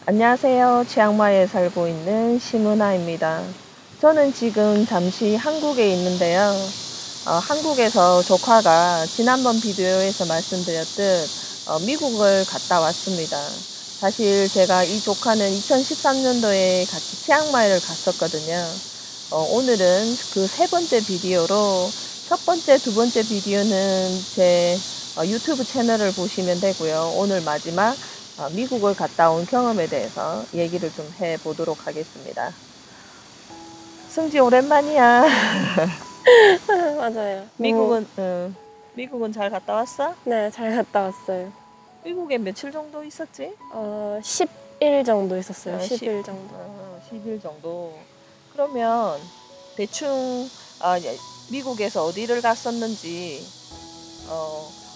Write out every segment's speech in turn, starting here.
안녕하세요. 치앙마이에 살고 있는 심은하입니다. 저는 지금 잠시 한국에 있는데요. 한국에서 조카가 지난번 비디오에서 말씀드렸듯 미국을 갔다 왔습니다. 사실 제가 이 조카는 2013년도에 같이 치앙마이를 갔었거든요. 오늘은 그 세 번째 비디오로 첫 번째, 두 번째 비디오는 제 유튜브 채널을 보시면 되고요. 오늘 마지막 미국을 갔다 온 경험에 대해서 얘기를 좀 해보도록 하겠습니다. 승지 오랜만이야. 맞아요. 미국은 잘 갔다 왔어? 네, 잘 갔다 왔어요. 미국에 며칠 정도 있었지? 10일 정도 있었어요. 10일 정도. 10일 정도. 그러면 대충 미국에서 어디를 갔었는지,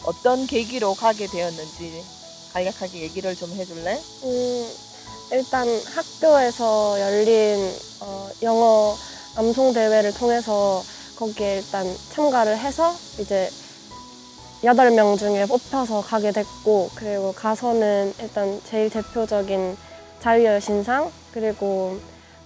어떤 계기로 가게 되었는지 간략하게 얘기를 좀 해줄래? 일단 학교에서 열린 영어 암송 대회를 통해서 거기에 일단 참가를 해서 이제 8명 중에 뽑혀서 가게 됐고, 그리고 가서는 일단 제일 대표적인 자유의 여신상, 그리고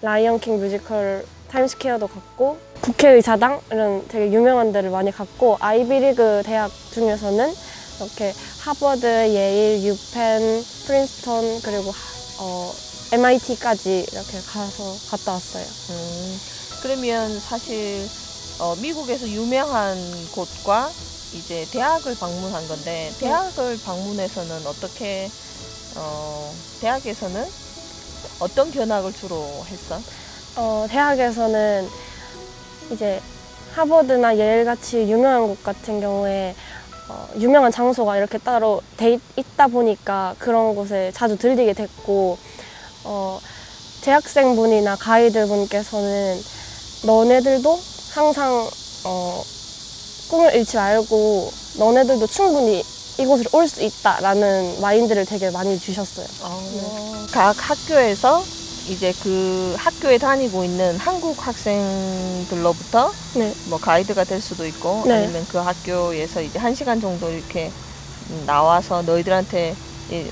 라이언킹 뮤지컬 타임스퀘어도 갔고, 국회의사당 이런 되게 유명한 데를 많이 갔고, 아이비리그 대학 중에서는 이렇게 하버드, 예일, 유펜, 프린스턴, 그리고 MIT까지 이렇게 가서 갔다 왔어요. 그러면 사실 미국에서 유명한 곳과 이제 대학을 방문한 건데, 대학을 방문해서는 어떻게 대학에서는 어떤 견학을 주로 했어? 대학에서는 이제 하버드나 예일 같이 유명한 곳 같은 경우에 유명한 장소가 이렇게 따로 돼 있다 보니까 그런 곳에 자주 들리게 됐고, 재학생분이나 가이드분께서는 너네들도 항상 꿈을 잃지 말고 너네들도 충분히 이곳을 올 수 있다라는 마인드를 되게 많이 주셨어요. 각 학교에서 이제 그 학교에 다니고 있는 한국 학생들로부터 뭐 가이드가 될 수도 있고, 아니면 그 학교에서 이제 1시간 정도 이렇게 나와서 너희들한테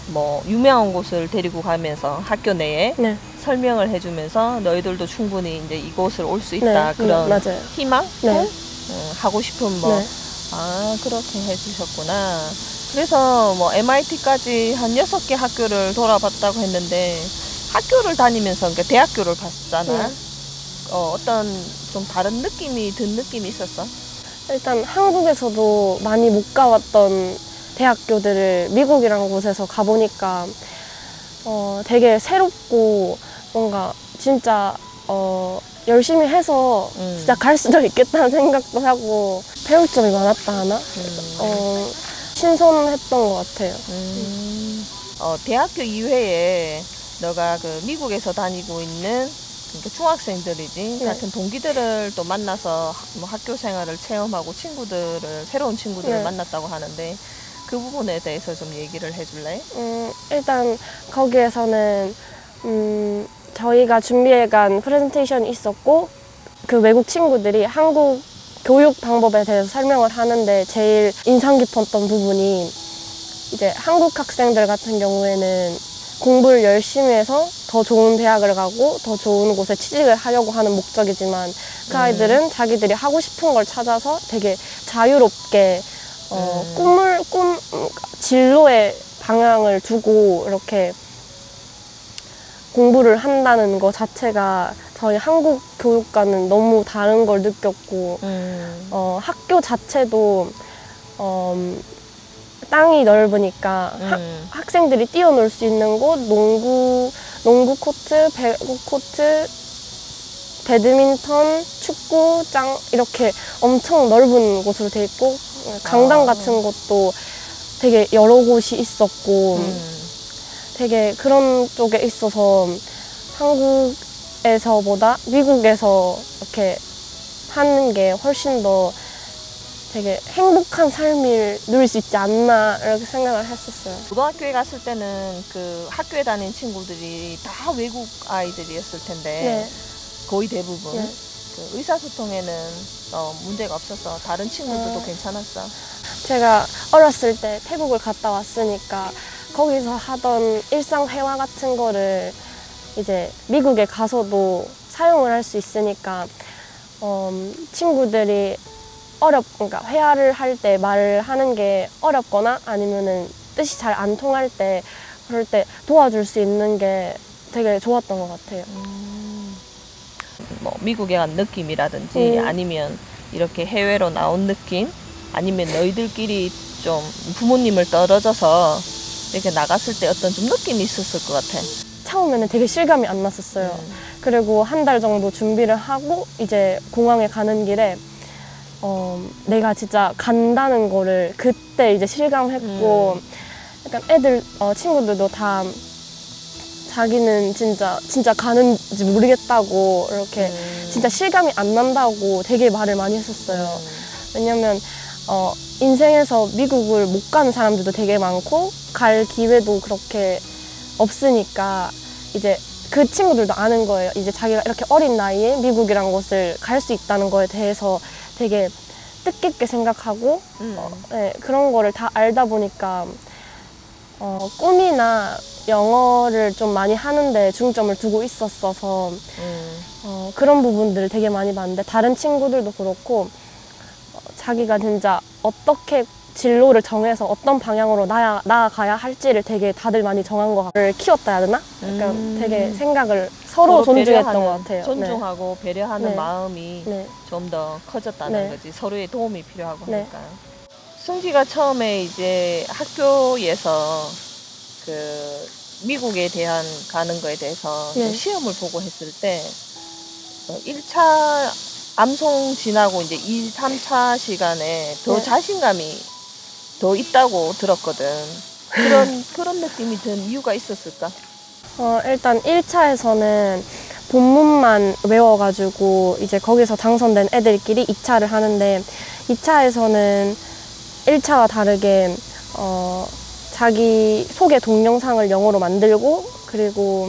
뭐 유명한 곳을 데리고 가면서 학교 내에 설명을 해주면서 너희들도 충분히 이제 이곳을 올 수 있다, 그런 희망, 하고 싶은 그렇게 해주셨구나. 그래서 뭐 MIT까지 한 6개 학교를 돌아봤다고 했는데, 학교를 다니면서, 그러니까 대학교를 봤잖아. 어떤 좀 다른 느낌이 든 느낌이 있었어? 일단 한국에서도 많이 못 가봤던 대학교들을 미국이라는 곳에서 가보니까 되게 새롭고, 뭔가 진짜 열심히 해서 진짜 갈 수도 있겠다는 생각도 하고, 배울 점이 많았다 하나? 신선했던 것 같아요. 대학교 이외에 너가 그 미국에서 다니고 있는, 그러니까 중학생들이지, 같은 동기들을 또 만나서 뭐 학교 생활을 체험하고 새로운 친구들을 만났다고 하는데, 그 부분에 대해서 좀 얘기를 해줄래? 일단 거기에서는 저희가 준비해간 프레젠테이션이 있었고, 그 외국 친구들이 한국 교육 방법에 대해서 설명을 하는데, 제일 인상 깊었던 부분이 이제 한국 학생들 같은 경우에는 공부를 열심히 해서 더 좋은 대학을 가고 더 좋은 곳에 취직을 하려고 하는 목적이지만, 그 아이들은 자기들이 하고 싶은 걸 찾아서 되게 자유롭게 진로의 방향을 두고 이렇게 공부를 한다는 것 자체가 저희 한국 교육과는 너무 다른 걸 느꼈고, 학교 자체도 땅이 넓으니까 학생들이 뛰어놀 수 있는 곳, 농구 코트, 배구 코트, 배드민턴, 축구장 이렇게 엄청 넓은 곳으로 돼 있고, 강당 같은 곳도 되게 여러 곳이 있었고, 되게 그런 쪽에 있어서 한국에서보다 미국에서 이렇게 하는 게 훨씬 더 되게 행복한 삶을 누릴 수 있지 않나, 이렇게 생각을 했었어요. 고등학교에 갔을 때는 그 학교에 다닌 친구들이 다 외국 아이들이었을 텐데, 거의 대부분 그 의사소통에는 문제가 없었어? 다른 친구들도 괜찮았어? 제가 어렸을 때 태국을 갔다 왔으니까 거기서 하던 일상 회화 같은 거를 이제 미국에 가서도 사용을 할 수 있으니까 친구들이 그러니까 회화를 할 때 말을 하는 게 어렵거나 아니면은 뜻이 잘 안 통할 때 그럴 때 도와줄 수 있는 게 되게 좋았던 것 같아요. 뭐 미국에 간 느낌이라든지 아니면 이렇게 해외로 나온 느낌 아니면 너희들끼리 좀 부모님을 떨어져서 이렇게 나갔을 때 어떤 좀 느낌이 있었을 것 같아. 처음에는 되게 실감이 안 났었어요. 그리고 한 달 정도 준비를 하고 이제 공항에 가는 길에 내가 진짜 간다는 거를 그때 이제 실감했고 약간 애들 친구들도 다 자기는 진짜 가는지 모르겠다고 이렇게 진짜 실감이 안 난다고 되게 말을 많이 했었어요. 왜냐면 인생에서 미국을 못 가는 사람들도 되게 많고 갈 기회도 그렇게 없으니까 이제 그 친구들도 아는 거예요. 이제 자기가 이렇게 어린 나이에 미국이란 곳을 갈 수 있다는 거에 대해서 되게 뜻깊게 생각하고 네, 그런 거를 다 알다 보니까 꿈이나 영어를 좀 많이 하는데 중점을 두고 있었어서 그런 부분들을 되게 많이 봤는데 다른 친구들도 그렇고 자기가 진짜 어떻게 진로를 정해서 어떤 방향으로 나아가야 할지를 되게 다들 많이 정한 것 같아요. 키웠다 해야 되나? 약간 되게 생각을 서로 존중했던 것 같아요. 존중하고 네. 배려하는 네. 마음이 네. 좀 더 커졌다는 네. 거지. 서로의 도움이 필요하고 네. 하니까. 승지가 처음에 이제 학교에서 그 미국에 대한 가는 거에 대해서 네. 시험을 보고 했을 때 1차 암송 지나고 이제 2, 3차 시간에 더 네. 자신감이 더 있다고 들었거든. 그런 느낌이 든 이유가 있었을까? 일단 1차에서는 본문만 외워가지고 이제 거기서 당선된 애들끼리 2차를 하는데 2차에서는 1차와 다르게 자기 소개 동영상을 영어로 만들고 그리고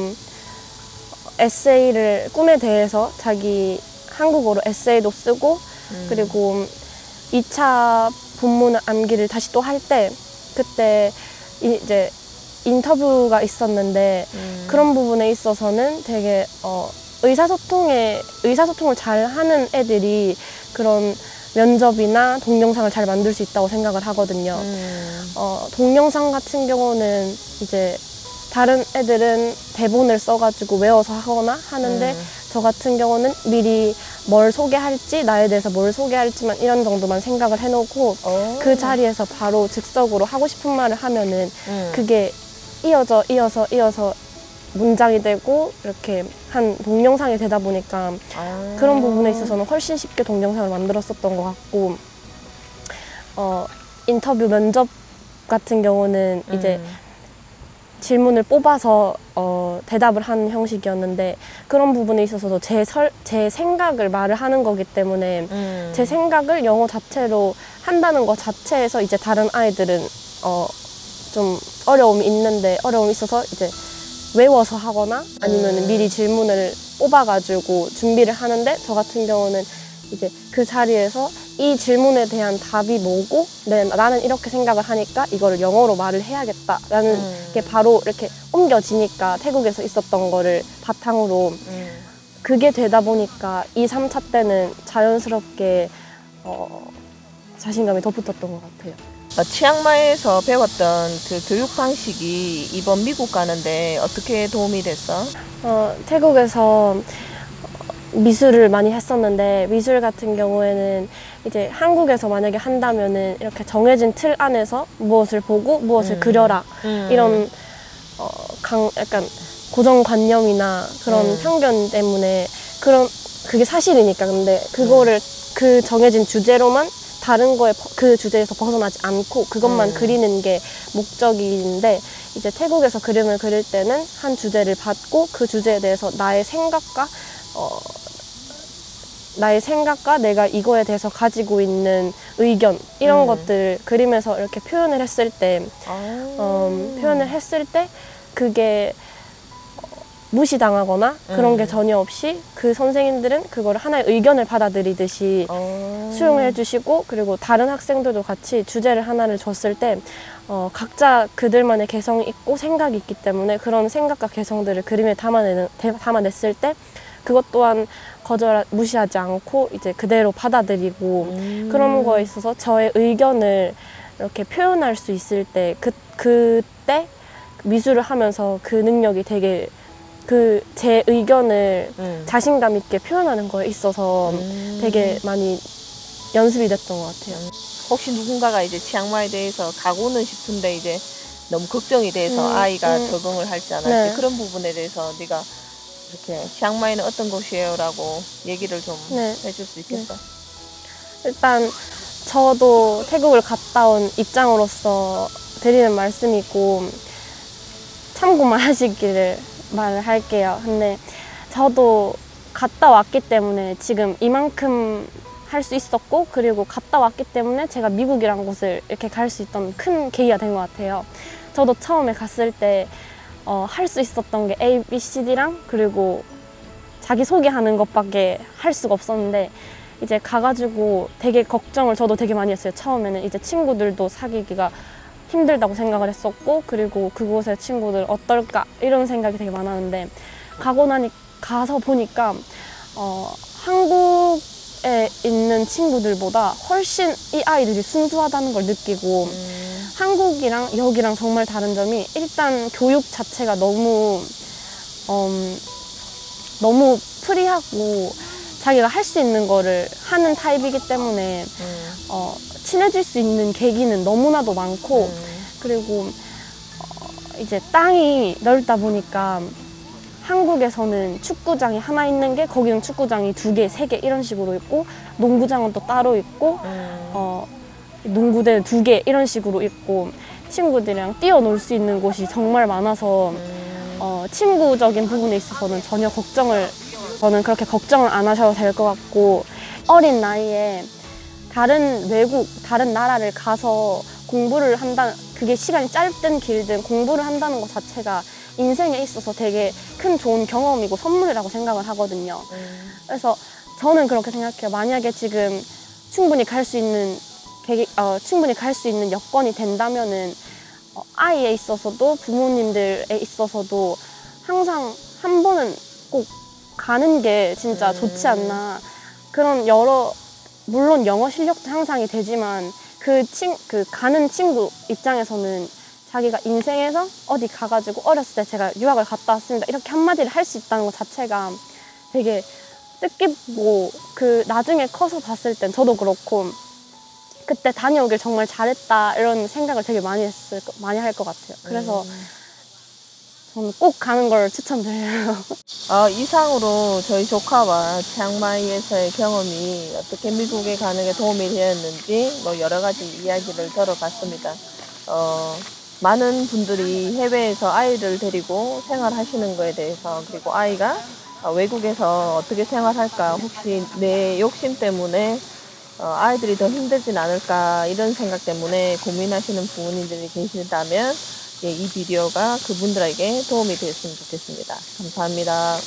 에세이를 꿈에 대해서 자기 한국어로 에세이도 쓰고 그리고 2차 본문을 암기를 다시 또 할 때 그때 이제 인터뷰가 있었는데 그런 부분에 있어서는 되게 의사소통을 잘 하는 애들이 그런 면접이나 동영상을 잘 만들 수 있다고 생각을 하거든요. 동영상 같은 경우는 이제 다른 애들은 대본을 써가지고 외워서 하거나 하는데 저 같은 경우는 미리 뭘 소개할지 나에 대해서 뭘 소개할지만 이런 정도만 생각을 해놓고 그 자리에서 바로 즉석으로 하고 싶은 말을 하면은 그게 이어서 문장이 되고 이렇게 한 동영상이 되다 보니까 그런 부분에 있어서는 훨씬 쉽게 동영상을 만들었었던 것 같고 인터뷰 면접 같은 경우는 이제 질문을 뽑아서 대답을 하는 형식이었는데 그런 부분에 있어서도 제 생각을 말을 하는 거기 때문에 제 생각을 영어 자체로 한다는 것 자체에서 이제 다른 아이들은 좀 어려움이 있어서 이제 외워서 하거나 아니면 미리 질문을 뽑아가지고 준비를 하는데 저 같은 경우는 이제 그 자리에서 이 질문에 대한 답이 뭐고 나는 이렇게 생각을 하니까 이거를 영어로 말을 해야겠다라는 게 바로 이렇게 옮겨지니까 태국에서 있었던 거를 바탕으로 그게 되다 보니까 2, 3차 때는 자연스럽게 자신감이 더 붙었던 것 같아요. 치앙마이에서 배웠던 그 교육 방식이 이번 미국 가는데 어떻게 도움이 됐어? 태국에서 미술을 많이 했었는데 미술 같은 경우에는 이제 한국에서 만약에 한다면은 이렇게 정해진 틀 안에서 무엇을 보고 무엇을 그려라 이런 약간 고정관념이나 그런 편견 때문에 그게 사실이니까 근데 그거를 그 정해진 주제로만 다른 거에 그 주제에서 벗어나지 않고 그것만 그리는 게 목적인데 이제 태국에서 그림을 그릴 때는 한 주제를 받고 그 주제에 대해서 나의 생각과 내가 이거에 대해서 가지고 있는 의견 이런 것들을 그림에서 이렇게 표현을 했을 때 그게 무시당하거나 그런 게 전혀 없이 그 선생님들은 그걸 하나의 의견을 받아들이듯이 수용해 주시고, 그리고 다른 학생들도 같이 주제를 하나를 줬을 때 각자 그들만의 개성이 있고 생각이 있기 때문에 그런 생각과 개성들을 그림에 담아냈을 때 그것 또한 무시하지 않고 이제 그대로 받아들이고 그런 거에 있어서 저의 의견을 이렇게 표현할 수 있을 때 그때 미술을 하면서 그 능력이 되게 제 의견을 자신감 있게 표현하는 거에 있어서 되게 많이 연습이 됐던 것 같아요. 혹시 누군가가 이제 치앙마이에 대해서 가고는 싶은데 이제 너무 걱정이 돼서 아이가 적응을 할지 안 할지, 그런 부분에 대해서 네가 이렇게 치앙마이는 어떤 곳이에요? 라고 얘기를 좀 해줄 수 있겠어? 일단 저도 태국을 갔다 온 입장으로서 드리는 말씀이 있고 참고만 하시기를 말을 할게요. 근데 저도 갔다 왔기 때문에 지금 이만큼 할 수 있었고, 그리고 갔다 왔기 때문에 제가 미국이란 곳을 이렇게 갈 수 있던 큰 계기가 된 것 같아요. 저도 처음에 갔을 때 할 수 있었던 게 A, B, C, D랑 그리고 자기소개하는 것밖에 할 수가 없었는데, 이제 가가지고 되게 걱정을 저도 되게 많이 했어요. 처음에는 이제 친구들도 사귀기가 힘들다고 생각을 했었고, 그리고 그곳의 친구들 어떨까 이런 생각이 되게 많았는데, 가서 보니까 한국에 있는 친구들보다 훨씬 이 아이들이 순수하다는 걸 느끼고, 한국이랑 여기랑 정말 다른 점이 일단 교육 자체가 너무 프리하고 자기가 할 수 있는 거를 하는 타입이기 때문에 친해질 수 있는 계기는 너무나도 많고, 그리고 이제 땅이 넓다 보니까 한국에서는 축구장이 하나 있는 게 거기는 축구장이 2개, 3개 이런 식으로 있고, 농구장은 또 따로 있고 농구대는 2개 이런 식으로 있고, 친구들이랑 뛰어놀 수 있는 곳이 정말 많아서 친구적인 부분에 있어서는 저는 그렇게 걱정을 안 하셔도 될 것 같고, 어린 나이에 다른 나라를 가서 공부를 그게 시간이 짧든 길든 공부를 한다는 것 자체가 인생에 있어서 되게 큰 좋은 경험이고 선물이라고 생각을 하거든요. 그래서 저는 그렇게 생각해요. 만약에 지금 충분히 갈 수 있는 여건이 된다면은 아이에 있어서도 부모님들에 있어서도 항상 한 번은 꼭 가는 게 진짜 좋지 않나. 그런 물론 영어 실력도 향상이 되지만 가는 친구 입장에서는 자기가 인생에서 어디 가가지고 어렸을 때 제가 유학을 갔다 왔습니다 이렇게 한마디를 할 수 있다는 것 자체가 되게 뜻깊고, 나중에 커서 봤을 땐 저도 그렇고 그때 다녀오길 정말 잘했다 이런 생각을 되게 많이 할 것 같아요. 그래서 저는 꼭 가는 걸 추천드려요. 이상으로 저희 조카와 치앙마이에서의 경험이 어떻게 미국에 가는 게 도움이 되었는지 여러 가지 이야기를 들어봤습니다. 많은 분들이 해외에서 아이를 데리고 생활하시는 거에 대해서, 그리고 아이가 외국에서 어떻게 생활할까, 혹시 내 욕심 때문에 아이들이 더 힘들진 않을까 이런 생각 때문에 고민하시는 부모님들이 계시다면 이 비디오가 그분들에게 도움이 되었으면 좋겠습니다. 감사합니다.